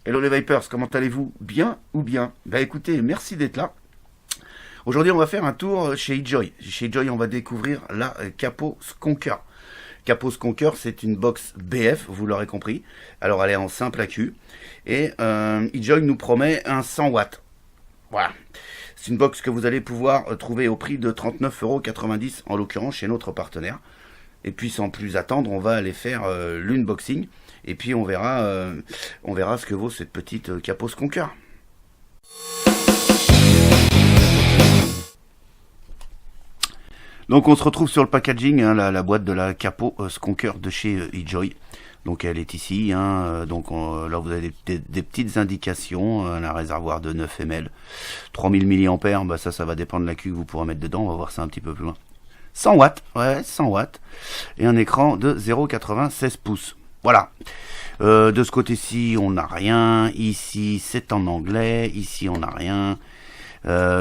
Hello les Vipers, comment allez-vous? Bien ou bien? Bah écoutez, merci d'être là. Aujourd'hui, on va faire un tour chez eJoy. Chez eJoy, on va découvrir la Capo Skonker. Capo Skonker, c'est une box BF, vous l'aurez compris. Alors, elle est en simple accu. Et eJoy nous promet un 100 watts. Voilà. C'est une box que vous allez pouvoir trouver au prix de 39,90 € en l'occurrence chez notre partenaire. Et puis sans plus attendre, on va aller faire l'unboxing. Et puis on verra ce que vaut cette petite Capo Skonker. Donc on se retrouve sur le packaging, hein, la boîte de la Capo Skonker de chez eJoy. Donc elle est ici, hein, donc là vous avez des petites indications, un réservoir de 9 ml, 3000 mAh, bah ça va dépendre de l'accu que vous pourrez mettre dedans, on va voir ça un petit peu plus loin. 100 watts, ouais, 100 watts, et un écran de 0,96 pouces. Voilà. De ce côté-ci, on n'a rien. Ici, c'est en anglais. Ici, on n'a rien.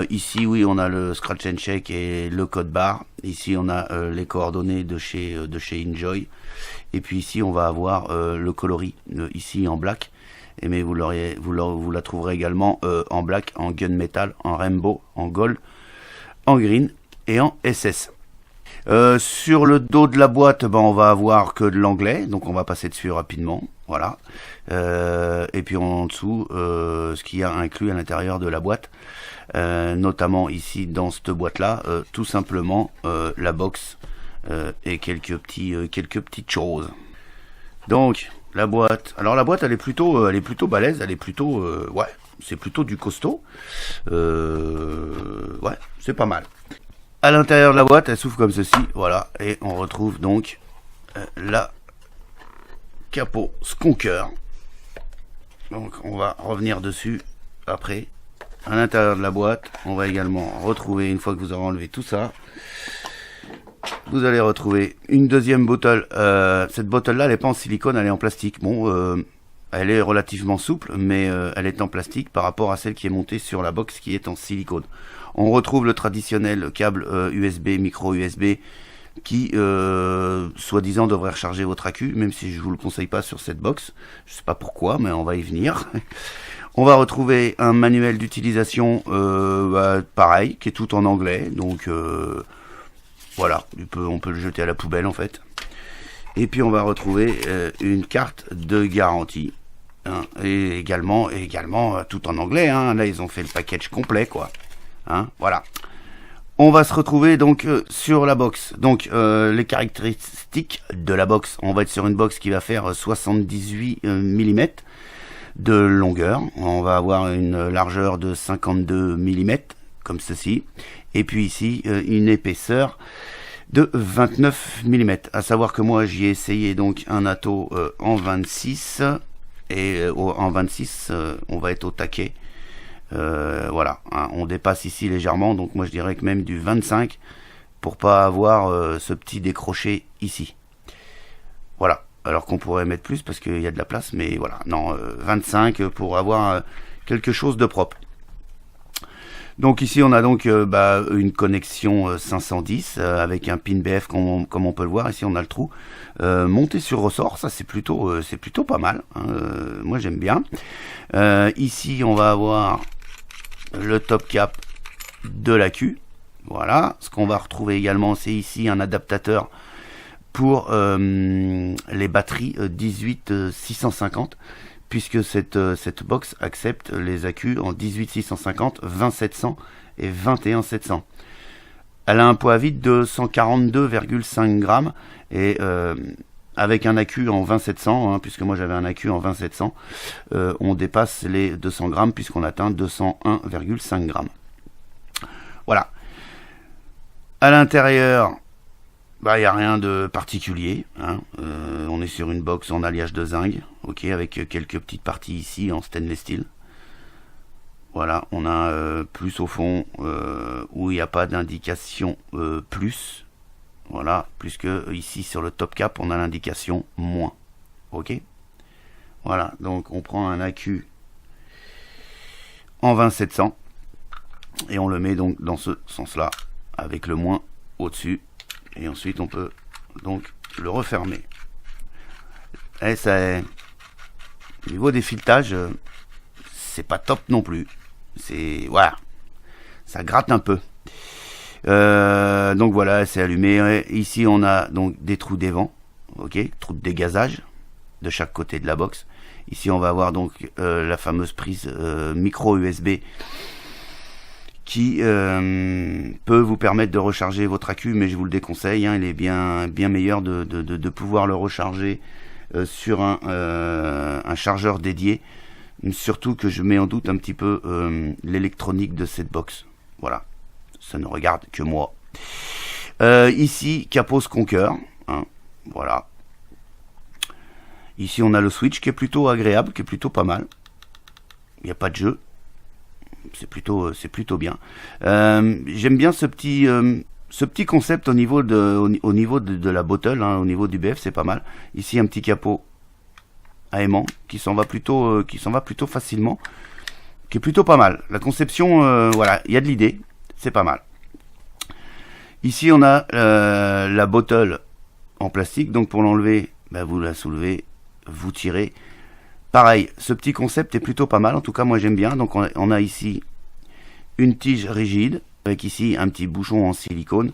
Ici, oui, on a le scratch and check et le code barre. Ici, on a les coordonnées de chez eJoy. Et puis ici, on va avoir le coloris, ici en black. Mais vous la trouverez également en black, en gunmetal, en rainbow, en gold, en green et en SS. Sur le dos de la boîte, on va avoir que de l'anglais, donc on va passer dessus rapidement, voilà. Et puis en dessous, ce qu'il y a inclus à l'intérieur de la boîte, notamment ici dans cette boîte-là, tout simplement la box et quelques petites choses. Donc la boîte, alors la boîte elle est plutôt balèze, elle est plutôt, ouais, c'est plutôt du costaud, ouais, c'est pas mal. À l'intérieur de la boîte, elle s'ouvre comme ceci, voilà, et on retrouve donc la Capo Skonker. Donc on va revenir dessus après. À l'intérieur de la boîte, on va également retrouver, une fois que vous aurez enlevé tout ça, vous allez retrouver une deuxième bottle. Cette bottle-là, elle n'est pas en silicone, elle est en plastique. Bon, elle est relativement souple, mais elle est en plastique par rapport à celle qui est montée sur la box qui est en silicone. On retrouve le traditionnel câble USB, micro USB, qui, soi-disant, devrait recharger votre accu, même si je vous le conseille pas sur cette box. Je sais pas pourquoi, mais on va y venir. On va retrouver un manuel d'utilisation, pareil, qui est tout en anglais. Donc, voilà, on peut le jeter à la poubelle, en fait. Et puis, on va retrouver une carte de garantie. Hein, et également tout en anglais. Hein, là, ils ont fait le package complet, quoi. Hein, voilà. On va se retrouver donc sur la box. Donc les caractéristiques de la box. On va être sur une box qui va faire 78 mm de longueur. On va avoir une largeur de 52 mm comme ceci. Et puis ici une épaisseur de 29 mm. À savoir que moi j'y ai essayé donc un Atto en 26 et en 26 on va être au taquet. Voilà, hein, on dépasse ici légèrement, donc moi je dirais que même du 25 pour pas avoir ce petit décroché ici. Voilà, alors qu'on pourrait mettre plus parce qu'il y a de la place, mais voilà, non, 25 pour avoir quelque chose de propre. Donc ici on a donc une connexion 510 avec un pin BF comme on peut le voir. Ici on a le trou monté sur ressort, ça c'est plutôt pas mal, hein, moi j'aime bien. Ici on va avoir le top cap de l'accu. Voilà, ce qu'on va retrouver également, c'est ici un adaptateur pour les batteries 18650, puisque cette box accepte les accus en 18650, 20700 et 21700. Elle a un poids vide de 142,5 grammes et avec un accu en 20700, hein, puisque moi j'avais un accu en 20700, on dépasse les 200 grammes puisqu'on atteint 201,5 grammes. Voilà. À l'intérieur, il n'y a rien de particulier. Hein. On est sur une box en alliage de zinc, ok, avec quelques petites parties ici en stainless steel. Voilà, on a plus au fond où il n'y a pas d'indication plus. Voilà, plus que ici sur le top cap, on a l'indication moins. Ok. Voilà, donc on prend un accu en 20700 et on le met donc dans ce sens-là avec le moins au-dessus. Et ensuite on peut donc le refermer. Et ça est... Au niveau des filetages, c'est pas top non plus. C'est voilà, ça gratte un peu. Donc voilà, c'est allumé. Ici, on a donc des trous d'évent, ok, trous de dégazage de chaque côté de la box. Ici, on va avoir donc la fameuse prise micro USB qui peut vous permettre de recharger votre accu, mais je vous le déconseille. Hein, il est bien meilleur de pouvoir le recharger sur un chargeur dédié. Surtout que je mets en doute un petit peu l'électronique de cette box. Voilà, ça ne regarde que moi. Ici, capot Skonker. Hein, voilà. Ici, on a le switch qui est plutôt agréable, qui est plutôt pas mal. Il n'y a pas de jeu. C'est plutôt bien. J'aime bien ce petit concept au niveau de la bottle, hein, au niveau du BF, c'est pas mal. Ici, un petit capot à aimant qui s'en va plutôt facilement, qui est plutôt pas mal. La conception, voilà, il y a de l'idée, c'est pas mal. Ici, on a la bottle en plastique, donc pour l'enlever, bah, vous la soulevez, vous tirez. Pareil, ce petit concept est plutôt pas mal, en tout cas moi j'aime bien. Donc on a ici une tige rigide, avec ici un petit bouchon en silicone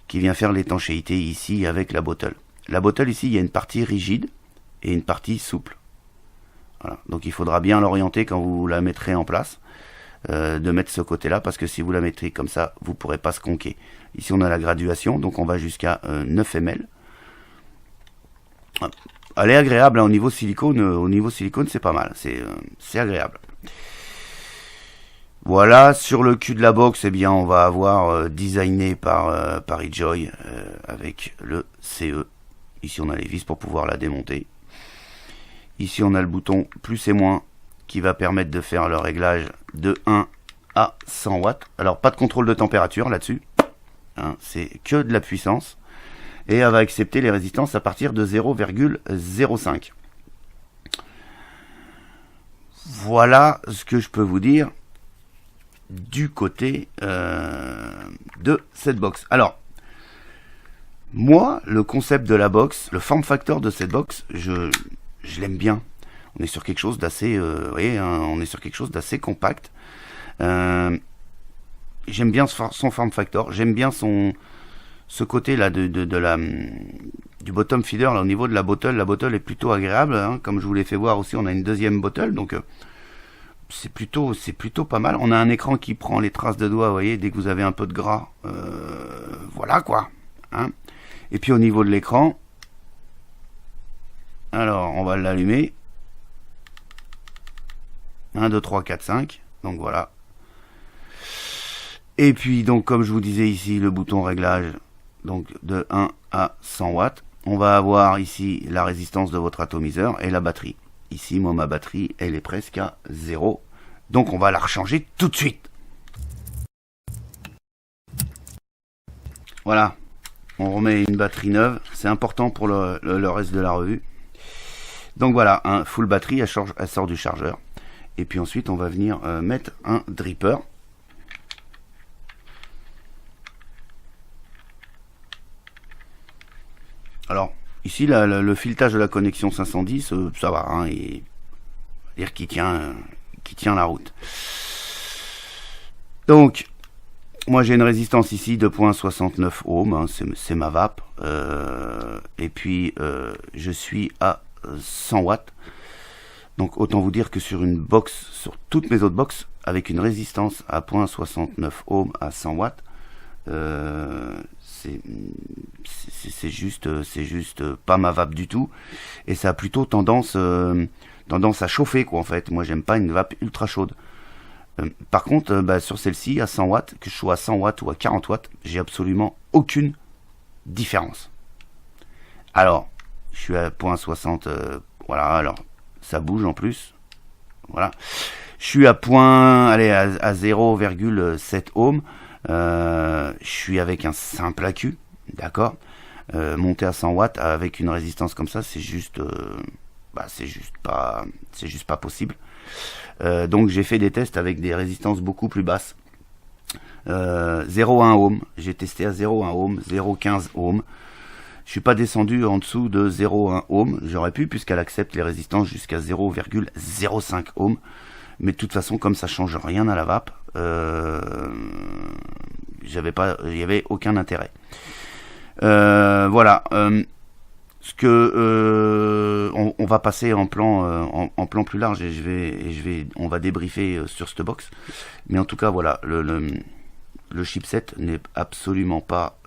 qui vient faire l'étanchéité ici avec la bottle. La bottle ici, il y a une partie rigide et une partie souple. Voilà. Donc il faudra bien l'orienter quand vous la mettrez en place, de mettre ce côté là, parce que si vous la mettrez comme ça, vous ne pourrez pas skonker. Ici on a la graduation, donc on va jusqu'à 9 ml. Elle est agréable, hein, au niveau silicone c'est pas mal, c'est agréable. Voilà, sur le cul de la box, eh bien on va avoir designé par eJoy avec le CE. Ici on a les vis pour pouvoir la démonter. Ici on a le bouton plus et moins qui va permettre de faire le réglage de 1 à 100 watts. Alors pas de contrôle de température là-dessus, hein, c'est que de la puissance. Et elle va accepter les résistances à partir de 0,05. Voilà ce que je peux vous dire du côté de cette box. Alors, moi, le concept de la box, le form factor de cette box, je l'aime bien. On est sur quelque chose d'assez, voyez, hein, on est sur quelque chose d'assez compact. J'aime bien son form factor, j'aime bien ce côté là du bottom feeder là, au niveau de la bottle est plutôt agréable, hein, comme je vous l'ai fait voir aussi. On a une deuxième bottle, donc c'est plutôt pas mal. On a un écran qui prend les traces de doigts, vous voyez, dès que vous avez un peu de gras, voilà quoi, hein. Et puis au niveau de l'écran, alors on va l'allumer, 1 2 3 4 5, donc voilà. Et puis donc comme je vous disais ici, le bouton réglage, donc de 1 à 100 watts. On va avoir ici la résistance de votre atomiseur et la batterie. Ici, moi, ma batterie, elle est presque à 0. Donc, on va la rechanger tout de suite. Voilà. On remet une batterie neuve. C'est important pour le reste de la revue. Donc, voilà, un full batterie, elle sort du chargeur. Et puis ensuite, on va venir mettre un dripper. Alors, ici, le filetage de la connexion 510, ça va, hein, dire qu'il tient la route. Donc, moi j'ai une résistance ici de 0,69 ohms, hein, c'est ma vape. Et puis, je suis à 100 watts. Donc, autant vous dire que sur une box, sur toutes mes autres box, avec une résistance à 0,69 ohms à 100 watts, c'est juste pas ma vape du tout, et ça a plutôt tendance à chauffer quoi en fait. Moi j'aime pas une vape ultra chaude. Par contre sur celle-ci à 100 watts, que je sois à 100 watts ou à 40 watts, j'ai absolument aucune différence. Alors je suis à 0,60, voilà, alors ça bouge en plus, voilà. Je suis à 0,7 ohms. Je suis avec un simple accu, d'accord. Monter à 100 watts avec une résistance comme ça, c'est juste pas possible. Donc j'ai fait des tests avec des résistances beaucoup plus basses. 0,1 ohm, j'ai testé à 0,1 ohm, 0,15 ohm, Je suis pas descendu en dessous de 0,1 ohm. J'aurais pu, puisqu'elle accepte les résistances jusqu'à 0,05 ohm. Mais de toute façon, comme ça change rien à la vape, il y avait aucun intérêt. Voilà. On va passer en plan plus large et on va débriefer sur cette box. Mais en tout cas, voilà, le chipset n'est absolument pas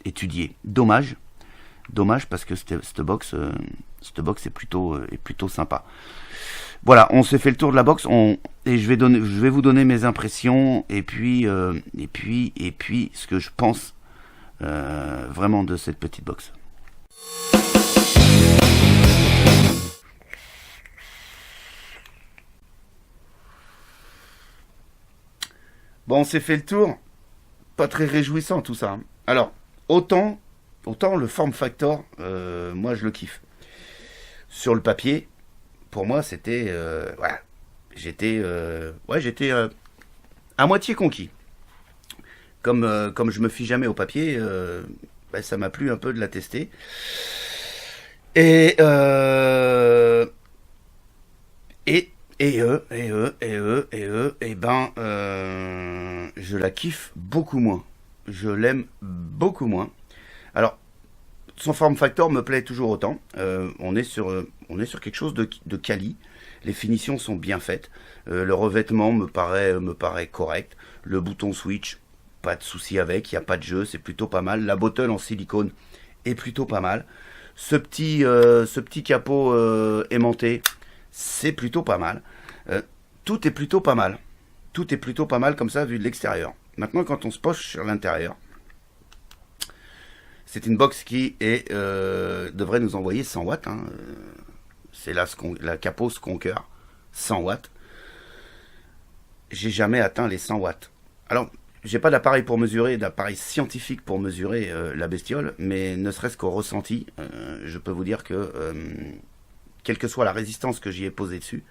étudié. Dommage parce que cette box est plutôt sympa. Voilà, on s'est fait le tour de la box, et je vais vous donner mes impressions et puis ce que je pense vraiment de cette petite box. Bon, on s'est fait le tour, pas très réjouissant tout ça. Alors, autant le form factor, moi je le kiffe. Sur le papier, pour moi c'était, voilà, j'étais à moitié conquis. Comme je me fie jamais au papier, ça m'a plu un peu de la tester. Et je la kiffe beaucoup moins. Je l'aime beaucoup moins. Alors, son form factor me plaît toujours autant. On est sur quelque chose de quali. Les finitions sont bien faites. Le revêtement me paraît correct. Le bouton switch, pas de souci avec. Il n'y a pas de jeu, c'est plutôt pas mal. La bottle en silicone est plutôt pas mal. Ce petit capot aimanté, c'est plutôt pas mal. Tout est plutôt pas mal. Tout est plutôt pas mal comme ça vu de l'extérieur. Maintenant, quand on se penche sur l'intérieur, c'est une box qui devrait nous envoyer 100 watts. Hein. C'est la capot Skonker, 100 watts. J'ai jamais atteint les 100 watts. Alors, j'ai pas d'appareil scientifique pour mesurer la bestiole, mais ne serait-ce qu'au ressenti, je peux vous dire que quelle que soit la résistance que j'y ai posée dessus,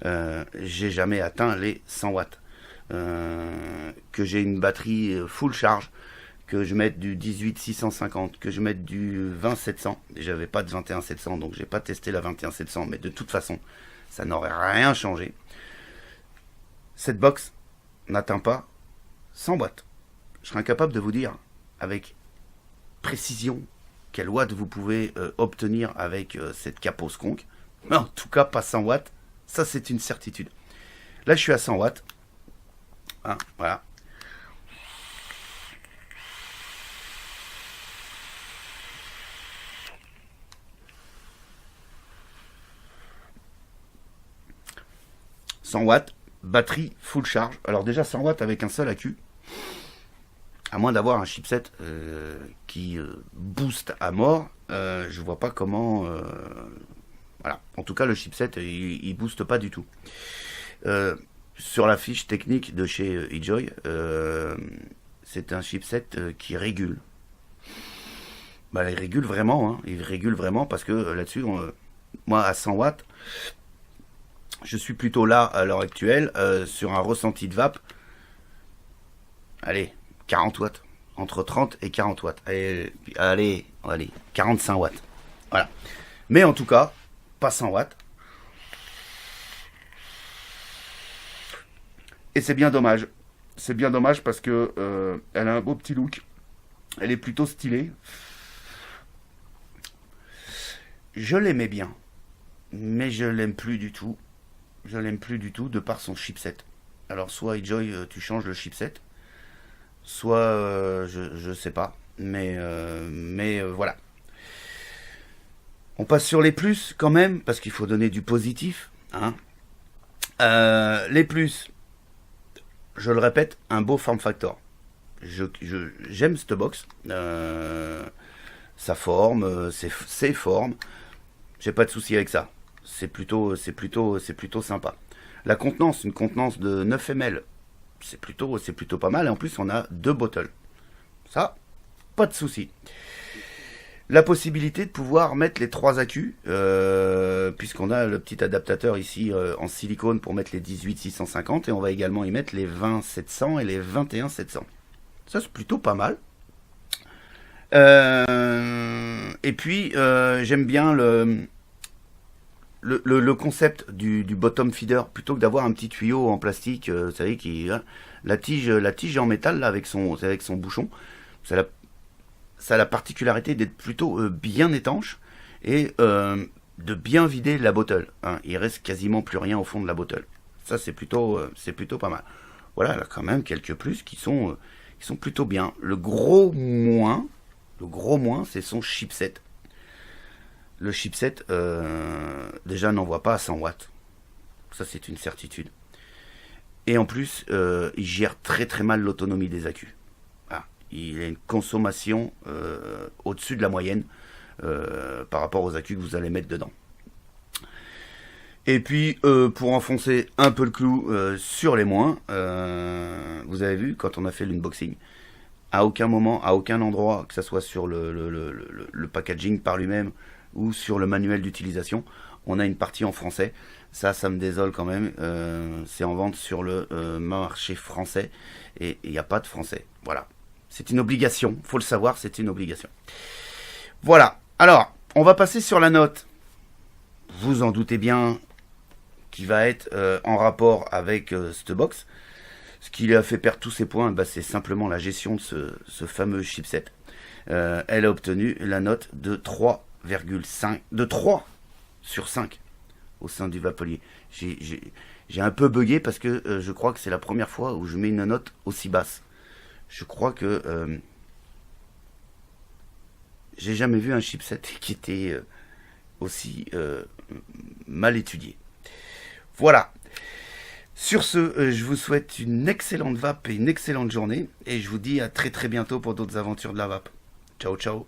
j'ai jamais atteint les 100 watts. Que j'ai une batterie full charge, que je mette du 18650, que je mette du 20700. J'avais pas de 21700, donc j'ai pas testé la 21700, mais de toute façon, ça n'aurait rien changé. Cette box n'atteint pas 100 watts. Je serais incapable de vous dire avec précision quel watt vous pouvez obtenir avec cette capot Skunk. Mais en tout cas, pas 100 watts. Ça, c'est une certitude. Là, je suis à 100 watts. Hein, voilà. « 100 watts, batterie full charge. » Alors déjà 100 watts avec un seul accu, à moins d'avoir un chipset qui booste à mort, je vois pas comment... voilà. En tout cas, le chipset, il booste pas du tout. Sur la fiche technique de chez eJoy, c'est un chipset qui régule. Il régule vraiment, hein. Il régule vraiment parce que là-dessus, moi à 100 watts, je suis plutôt là à l'heure actuelle sur un ressenti de vape. Allez, 40 watts. Entre 30 et 40 watts. Allez, 45 watts. Voilà. Mais en tout cas, pas 100 watts. Et c'est bien dommage. C'est bien dommage parce que elle a un beau petit look. Elle est plutôt stylée. Je l'aimais bien. Mais je l'aime plus du tout. Je l'aime plus du tout de par son chipset. Alors soit eJoy, tu changes le chipset. Soit je sais pas. Mais voilà. On passe sur les plus quand même. Parce qu'il faut donner du positif. Hein. Les plus. Je le répète, un beau form factor. J'aime cette box. Sa forme, ses formes. J'ai pas de souci avec ça. C'est plutôt sympa. La contenance, une contenance de 9 ml. C'est plutôt pas mal. Et en plus, on a 2 bottles. Ça, pas de souci. La possibilité de pouvoir mettre les 3 accus, puisqu'on a le petit adaptateur ici en silicone pour mettre les 18650, et on va également y mettre les 20700 et les 21700. Ça, c'est plutôt pas mal. Et puis, j'aime bien le concept du bottom feeder, plutôt que d'avoir un petit tuyau en plastique, vous savez, la tige est en métal là, avec son bouchon. Ça a la particularité d'être plutôt bien étanche et de bien vider la bottle. Hein. Il reste quasiment plus rien au fond de la bottle. Ça, c'est plutôt pas mal. Voilà, là, quand même quelques plus qui sont plutôt bien. Le gros moins, c'est son chipset. Le chipset, déjà, n'envoie pas à 100 watts. Ça, c'est une certitude. Et en plus, il gère très très mal l'autonomie des accus. Ah, il a une consommation au-dessus de la moyenne par rapport aux accus que vous allez mettre dedans. Et puis, pour enfoncer un peu le clou sur les moins, vous avez vu, quand on a fait l'unboxing, à aucun moment, à aucun endroit, que ce soit sur le packaging par lui-même ou sur le manuel d'utilisation, on a une partie en français. Ça me désole quand même. C'est en vente sur le marché français et il n'y a pas de français. Voilà. C'est une obligation. Faut le savoir, c'est une obligation. Voilà. Alors, on va passer sur la note. Vous en doutez bien, qui va être en rapport avec cette box. Ce qui lui a fait perdre tous ses points, bah, c'est simplement la gestion de ce fameux chipset. Elle a obtenu la note de 3,5, de 3 sur 5 au sein du Vapelier. J'ai un peu bugué parce que je crois que c'est la première fois où je mets une note aussi basse. Je crois que j'ai jamais vu un chipset qui était aussi mal étudié. Voilà. Sur ce, je vous souhaite une excellente vape et une excellente journée. Et je vous dis à très très bientôt pour d'autres aventures de la vape. Ciao ciao.